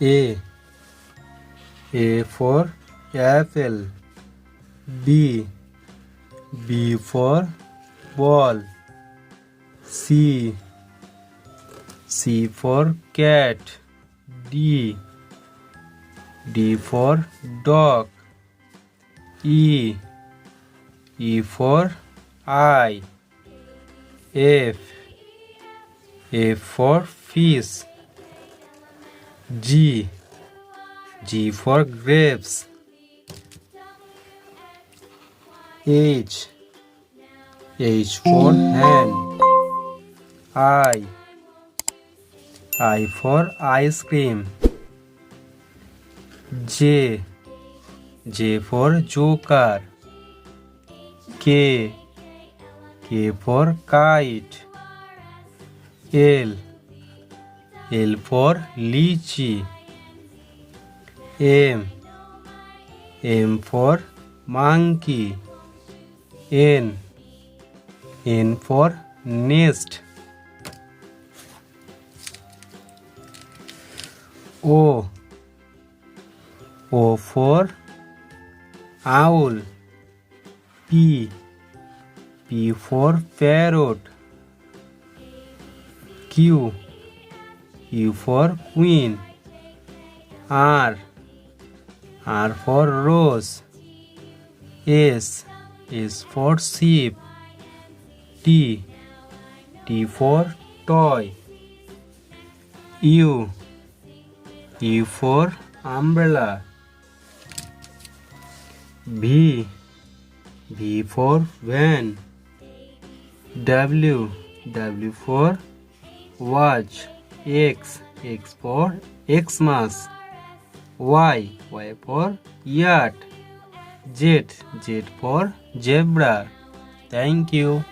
A for apple. B for ball. C for cat. D for dog. E for eye. F for fish. G for grapes. H for hand. I for ice cream. J for joker. K for kite. L for lychee. M for monkey. N for nest. O for owl. P for parrot. Q for queen. R for rose. S for sheep. T for toy. U for umbrella. V for van. W for watch. X for Xmas. Y for yacht. Z for zebra. Thank you.